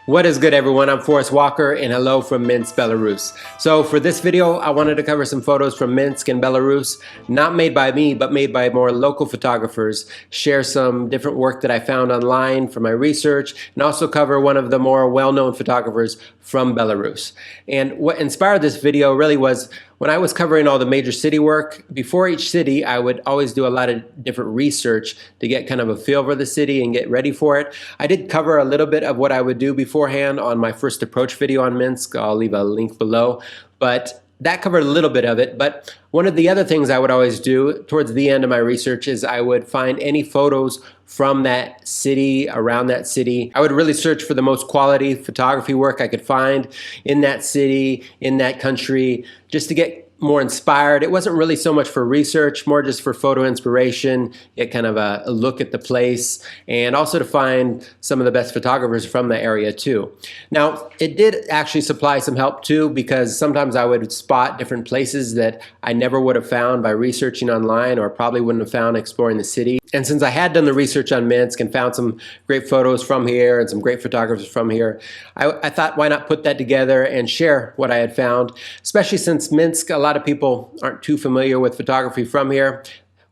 What is good, everyone? I'm Forrest Walker, and hello from Minsk, Belarus. So for this video, I wanted to cover some photos from Minsk and Belarus, not made by me, but made by more local photographers, share some different work that I found online from my research, and also cover one of the more well-known photographers from Belarus. And what inspired this video really was when I was covering all the major city work. Before each city, I would always do a lot of different research to get kind of a feel for the city and get ready for it. I did cover a little bit of what I would do beforehand on my first approach video on Minsk. I'll leave a link below, but that covered a little bit of it. But one of the other things I would always do towards the end of my research is I would find any photos from that city, around that city. I would really search for the most quality photography work I could find in that city, in that country, just to get more inspired. It wasn't really so much for research, more just for photo inspiration, get kind of a look at the place, and also to find some of the best photographers from the area too. Now, it did actually supply some help too, because sometimes I would spot different places that I never would have found by researching online, or probably wouldn't have found exploring the city. And since I had done the research on Minsk and found some great photos from here and some great photographers from here, I thought, why not put that together and share what I had found, especially since Minsk, a lot of people aren't too familiar with photography from here.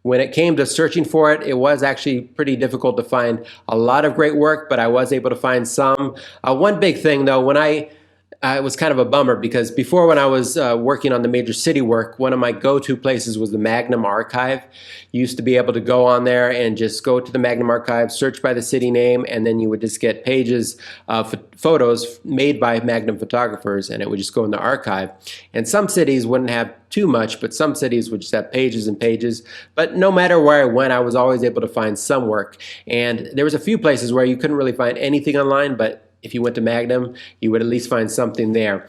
When it came to searching for it, it was actually pretty difficult to find a lot of great work, but I was able to find some. One big thing though, it was kind of a bummer, because before, when I was working on the major city work, one of my go-to places was the Magnum archive. You used to be able to go on there and just go to the Magnum archive, search by the city name, and then you would just get pages of photos made by Magnum photographers, and it would just go in the archive. And some cities wouldn't have too much, but some cities would just have pages and pages. But no matter where I went, I was always able to find some work. And there was a few places where you couldn't really find anything online, but if you went to Magnum, you would at least find something there.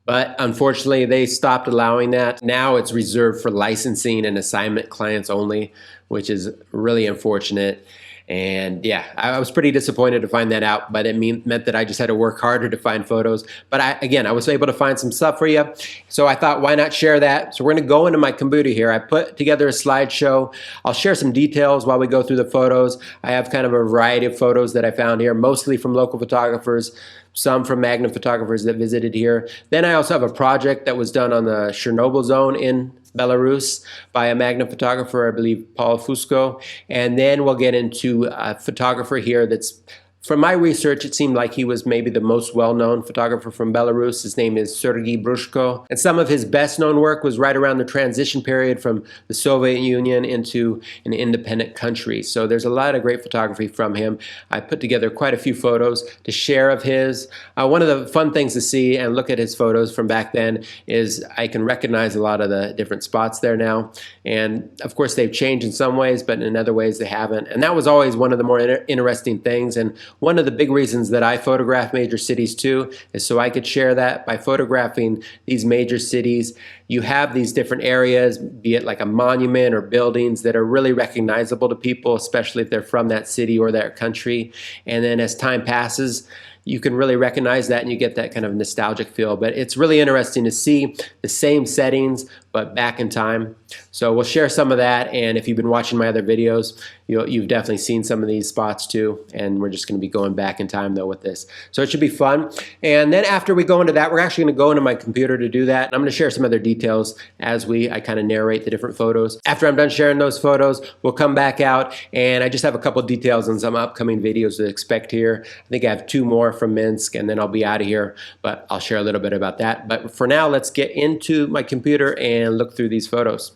But unfortunately, they stopped allowing that. Now it's reserved for licensing and assignment clients only, which is really unfortunate. And yeah, I was pretty disappointed to find that out, but it meant that I just had to work harder to find photos. But I was able to find some stuff for you. So I thought, why not share that? So we're gonna go into my computer here. I put together a slideshow. I'll share some details while we go through the photos. I have kind of a variety of photos that I found here, mostly from local photographers, some from Magnum photographers that visited here. Then I also have a project that was done on the Chernobyl zone in Belarus by a Magnum photographer, I believe Paul Fusco. And then we'll get into a photographer here that's, from my research, it seemed like he was maybe the most well-known photographer from Belarus. His name is Sergei Brushko. And some of his best-known work was right around the transition period from the Soviet Union into an independent country. So there's a lot of great photography from him. I put together quite a few photos to share of his. One of the fun things to see and look at his photos from back then is I can recognize a lot of the different spots there now. And of course, they've changed in some ways, but in other ways they haven't. And that was always one of the more interesting things. And one of the big reasons that I photograph major cities too is so I could share that. By photographing these major cities, you have these different areas, be it like a monument or buildings, that are really recognizable to people, especially if they're from that city or that country. And then as time passes, you can really recognize that and you get that kind of nostalgic feel. But it's really interesting to see the same settings, but back in time. So we'll share some of that. And if you've been watching my other videos, you've definitely seen some of these spots too. And we're just going to be going back in time though with this. So it should be fun. And then after we go into that, we're actually going to go into my computer to do that. And I'm going to share some other details as I kind of narrate the different photos. After I'm done sharing those photos, we'll come back out, and I just have a couple details on some upcoming videos to expect here. I think I have 2 more from Minsk, and then I'll be out of here, but I'll share a little bit about that. But for now, let's get into my computer and look through these photos.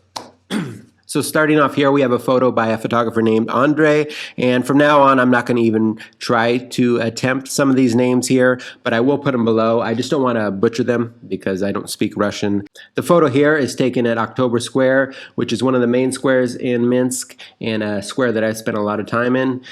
So starting off here, we have a photo by a photographer named Andrei, and from now on, I'm not going to even try to attempt some of these names here, but I will put them below. I just don't want to butcher them because I don't speak Russian. The photo here is taken at October Square, which is one of the main squares in Minsk, and a square that I spent a lot of time in.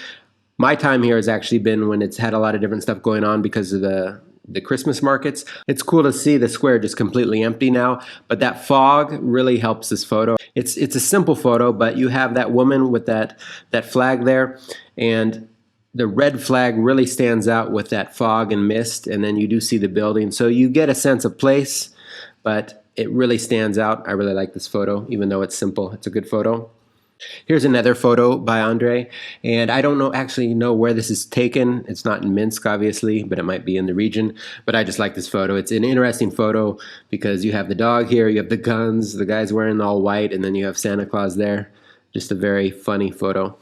My time here has actually been when it's had a lot of different stuff going on because of the Christmas markets. It's cool to see the square just completely empty now, but that fog really helps this photo. It's a simple photo, but you have that woman with that flag there, and the red flag really stands out with that fog and mist, and then you do see the building. So you get a sense of place, but it really stands out. I really like this photo, even though it's simple. It's a good photo. Here's another photo by Andrei, and I don't actually know where this is taken. It's not in Minsk, obviously, but it might be in the region. But I just like this photo. It's an interesting photo because you have the dog here, you have the guns, the guy's wearing all white, and then you have Santa Claus there. Just a very funny photo.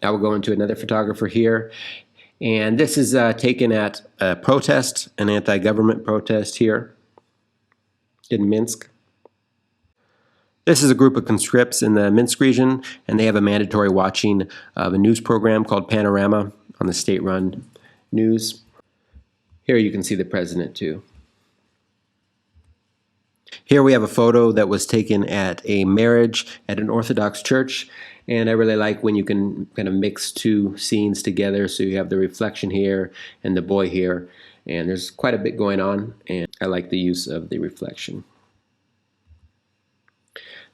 Now we'll go into another photographer here, and this is taken at a protest, an anti-government protest here in Minsk. This is a group of conscripts in the Minsk region, and they have a mandatory watching of a news program called Panorama on the state-run news. Here you can see the president too. Here we have a photo that was taken at a marriage at an Orthodox church, and I really like when you can kind of mix two scenes together, so you have the reflection here and the boy here, and there's quite a bit going on, and I like the use of the reflection.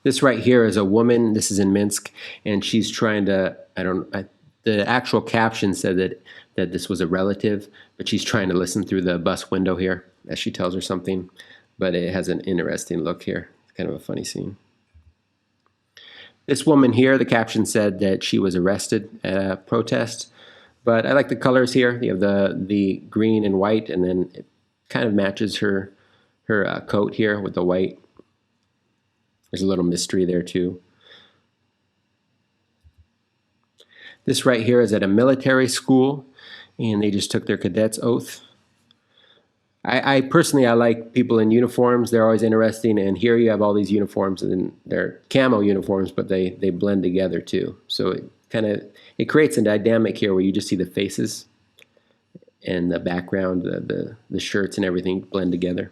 This right here is a woman. This is in Minsk, and she's trying to, the actual caption said that this was a relative, but she's trying to listen through the bus window here as she tells her something, but it has an interesting look here. It's kind of a funny scene. This woman here, the caption said that she was arrested at a protest, but I like the colors here. You have the green and white, and then it kind of matches her coat here with the white. There's a little mystery there too. This right here is at a military school, and they just took their cadet's oath. I personally like people in uniforms. They're always interesting, and here you have all these uniforms, and they're camo uniforms, but they blend together too. So it creates a dynamic here where you just see the faces and the background, the shirts and everything blend together.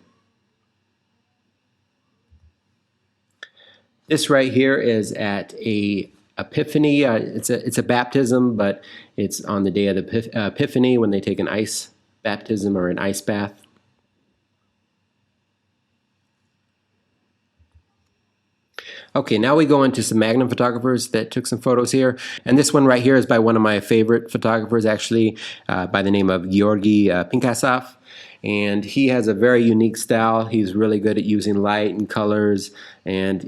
This right here is at a Epiphany. It's a baptism, but it's on the day of the Epiphany when they take an ice baptism or an ice bath. Okay, now we go into some Magnum photographers that took some photos here. And this one right here is by one of my favorite photographers, actually, by the name of Georgy Pinkasov. And he has a very unique style. He's really good at using light and colors, and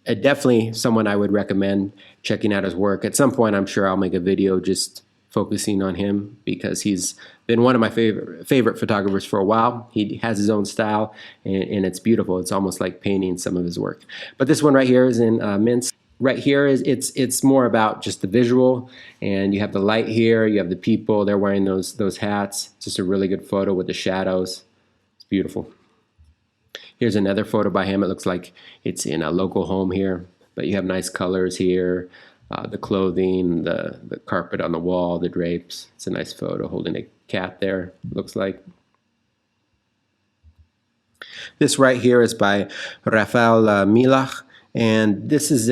definitely someone I would recommend checking out his work. At some point, I'm sure I'll make a video just focusing on him because he's been one of my favorite photographers for a while. He has his own style, and it's beautiful. It's almost like painting some of his work. But this one right here is in Minsk. Right here is it's more about just the visual, and you have the light here, you have the people, they're wearing those hats. It's just a really good photo with the shadows. It's beautiful. Here's another photo by him. It looks like it's in a local home here, but you have nice colors here, the clothing, the carpet on the wall, the drapes. It's a nice photo holding a cat there, looks like. This right here is by Rafał Milach. And this is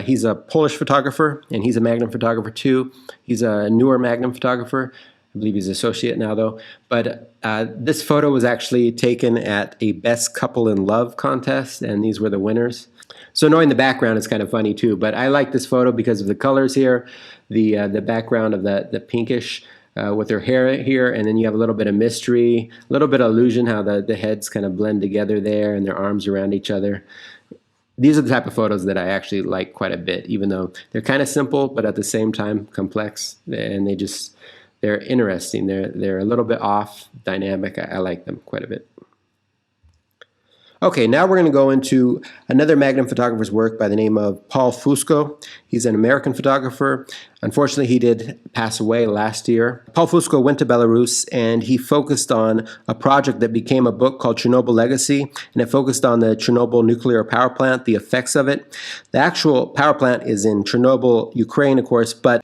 he's a Polish photographer, and he's a Magnum photographer too. He's a newer Magnum photographer. I believe he's associate now though. But this photo was actually taken at a Best Couple in Love contest, and these were the winners. So knowing the background is kind of funny too, but I like this photo because of the colors here, the background of the pinkish with their hair here, and then you have a little bit of mystery, a little bit of illusion how the heads kind of blend together there and their arms around each other. These are the type of photos that I actually like quite a bit, even though they're kind of simple, but at the same time complex, and they're interesting. They're a little bit off, dynamic. I like them quite a bit. Okay, now we're going to go into another Magnum photographer's work by the name of Paul Fusco. He's an American photographer. Unfortunately, he did pass away last year. Paul Fusco went to Belarus, and he focused on a project that became a book called Chernobyl Legacy, and it focused on the Chernobyl nuclear power plant, the effects of it. The actual power plant is in Chernobyl, Ukraine, of course, but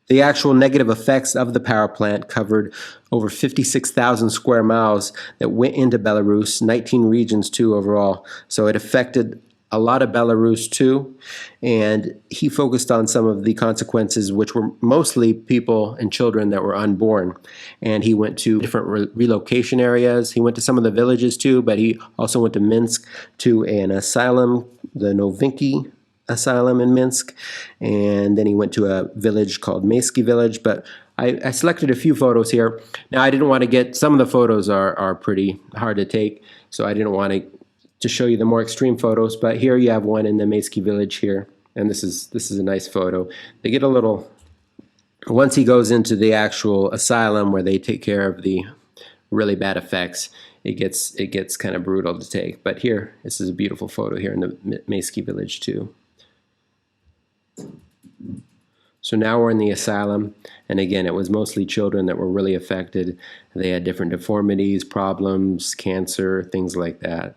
the actual negative effects of the power plant covered over 56,000 square miles that went into Belarus, 19 regions too overall. So it affected a lot of Belarus too. And he focused on some of the consequences, which were mostly people and children that were unborn. And he went to different relocation areas. He went to some of the villages too, but he also went to Minsk to an asylum, the Novinky asylum in Minsk, and then he went to a village called Maysky village. But I selected a few photos here. Now I didn't want to get, some of the photos are pretty hard to take, so I didn't want to show you the more extreme photos, but here you have one in the Maysky village here And this is a nice photo. They get a little, once he goes into the actual asylum where they take care of the really bad effects, it gets kind of brutal to take. But here, this is a beautiful photo here in the Maysky village too. So now we're in the asylum, and again, it was mostly children that were really affected. They had different deformities, problems, cancer, things like that.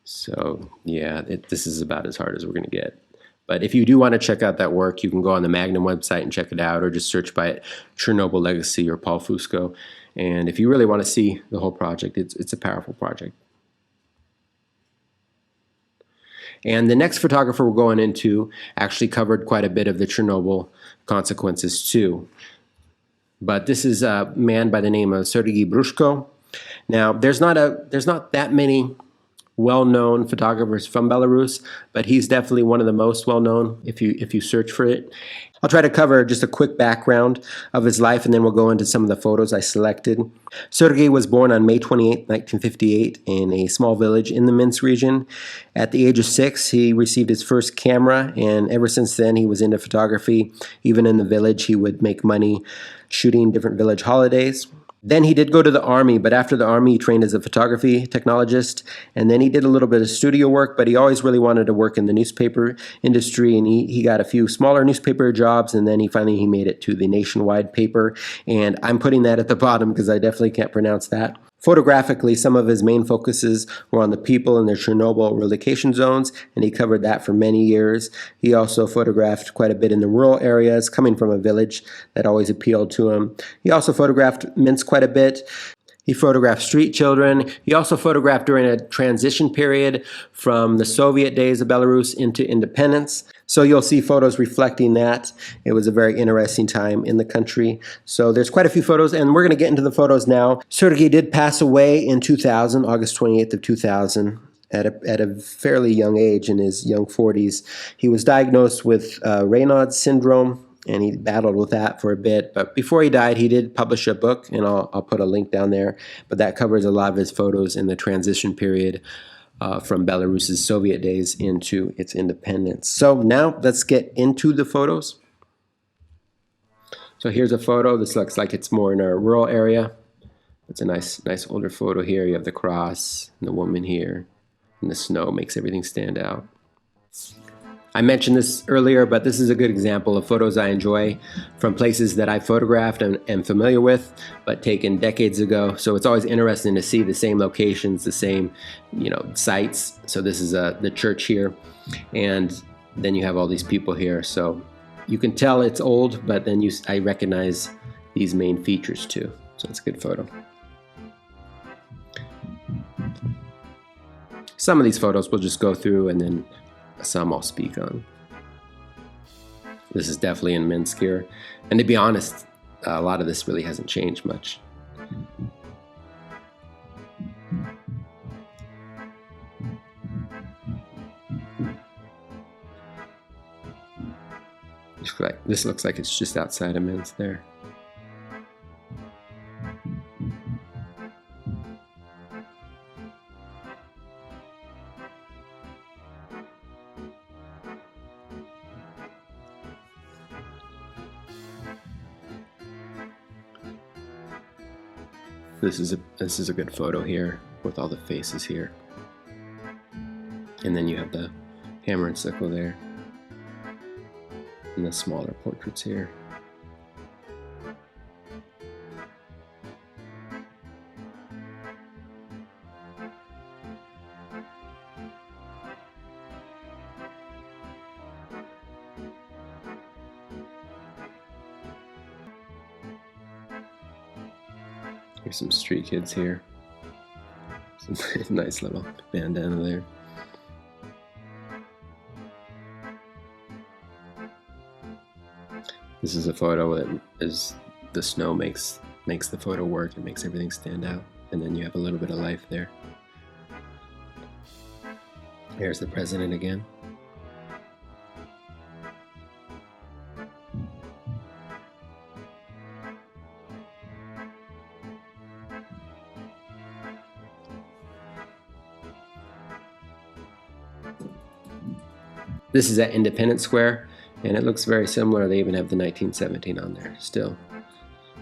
So yeah, this is about as hard as we're going to get. But if you do want to check out that work, you can go on the Magnum website and check it out, or just search by it, Chernobyl Legacy or Paul Fusco. And if you really want to see the whole project, it's a powerful project. And the next photographer we're going into actually covered quite a bit of the Chernobyl consequences too. But this is a man by the name of Sergei Brushko. Now, there's not that many well-known photographers from Belarus, but he's definitely one of the most well-known if you search for it. I'll try to cover just a quick background of his life, and then we'll go into some of the photos I selected. Sergei was born on May 28, 1958, in a small village in the Minsk region. At the age of 6, he received his first camera, and ever since then he was into photography. Even in the village, he would make money shooting different village holidays. Then he did go to the army, but after the army he trained as a photography technologist, and then he did a little bit of studio work, but he always really wanted to work in the newspaper industry, and he got a few smaller newspaper jobs, and then he made it to the nationwide paper, and I'm putting that at the bottom because I definitely can't pronounce that. Photographically, some of his main focuses were on the people in their Chernobyl relocation zones, and he covered that for many years. He also photographed quite a bit in the rural areas, coming from a village that always appealed to him. He also photographed Minsk quite a bit. He photographed street children. He also photographed during a transition period from the Soviet days of Belarus into independence. So you'll see photos reflecting that. It was a very interesting time in the country. So there's quite a few photos, and we're going to get into the photos now. Sergei did pass away in 2000, August 28th of 2000. At a fairly young age, in his young 40s. He was diagnosed with Raynaud's syndrome, and he battled with that for a bit. But before he died, he did publish a book, and I'll put a link down there. But that covers a lot of his photos in the transition period from Belarus's Soviet days into its independence. So now let's get into the photos. So here's a photo. This looks like it's more in a rural area. It's a nice older photo here. You have the cross and the woman here, and the snow makes everything stand out. I mentioned this earlier, but this is a good example of photos I enjoy from places that I photographed and am familiar with, but taken decades ago. So it's always interesting to see the same locations, the same, sites. So this is the church here, and then you have all these people here. So you can tell it's old, but then I recognize these main features too. So it's a good photo. Some of these photos we'll just go through, and then some I'll speak on. This is definitely in Minsk here. And to be honest, a lot of this really hasn't changed much. This looks like it's just outside of Minsk there. This is a good photo here with all the faces here. And then you have the hammer and sickle there. And the smaller portraits here. There's some street kids here. Some nice little bandana there. This is a photo that is the snow makes the photo work. It makes everything stand out. And then you have a little bit of life there. Here's the president again. This is at Independence Square, and it looks very similar. They even have the 1917 on there still,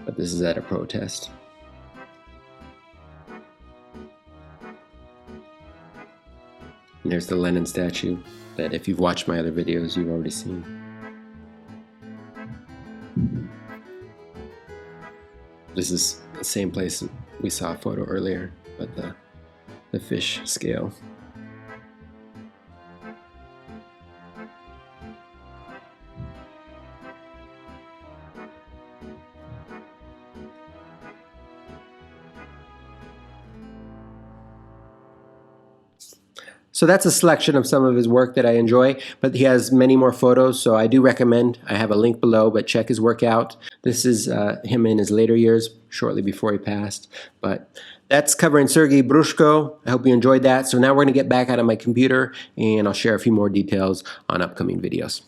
but this is at a protest. And there's the Lenin statue that if you've watched my other videos, you've already seen. This is the same place we saw a photo earlier, but the fish scale. So that's a selection of some of his work that I enjoy, but he has many more photos, so I do recommend. I have a link below, but check his work out. This is him in his later years, shortly before he passed. But that's covering Sergei Brushko. I hope you enjoyed that. So now we're going to get back out of my computer, and I'll share a few more details on upcoming videos.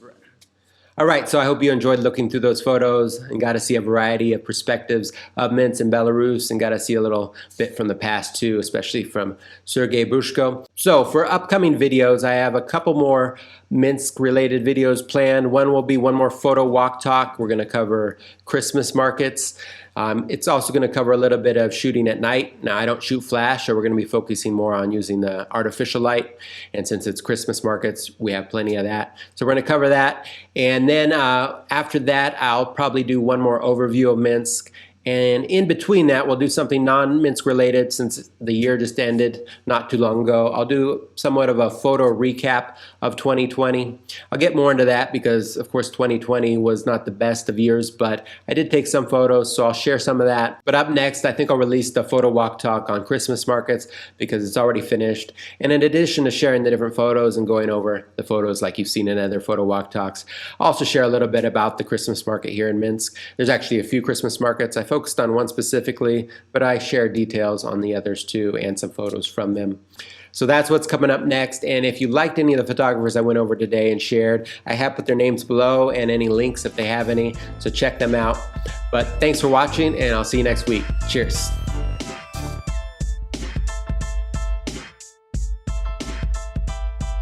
All right, so I hope you enjoyed looking through those photos and got to see a variety of perspectives of Minsk and Belarus, and got to see a little bit from the past too, especially from Sergei Brushko. So for upcoming videos, I have a couple more Minsk-related videos planned. One will be one more photo walk talk. We're going to cover Christmas markets. It's also going to cover a little bit of shooting at night. Now, I don't shoot flash, so we're going to be focusing more on using the artificial light. And since it's Christmas markets, we have plenty of that. So we're going to cover that. And then after that, I'll probably do one more overview of Minsk. And in between that, we'll do something non-Minsk related since the year just ended not too long ago. I'll do somewhat of a photo recap of 2020. I'll get more into that because, of course, 2020 was not the best of years, but I did take some photos, so I'll share some of that. But up next, I think I'll release the photo walk talk on Christmas markets because it's already finished. And in addition to sharing the different photos and going over the photos like you've seen in other photo walk talks, I'll also share a little bit about the Christmas market here in Minsk. There's actually a few Christmas markets. I focused on one specifically, but I share details on the others too and some photos from them. So that's what's coming up next. And if you liked any of the photographers I went over today and shared, I have put their names below and any links if they have any, so check them out. But thanks for watching, and I'll see you next week. Cheers.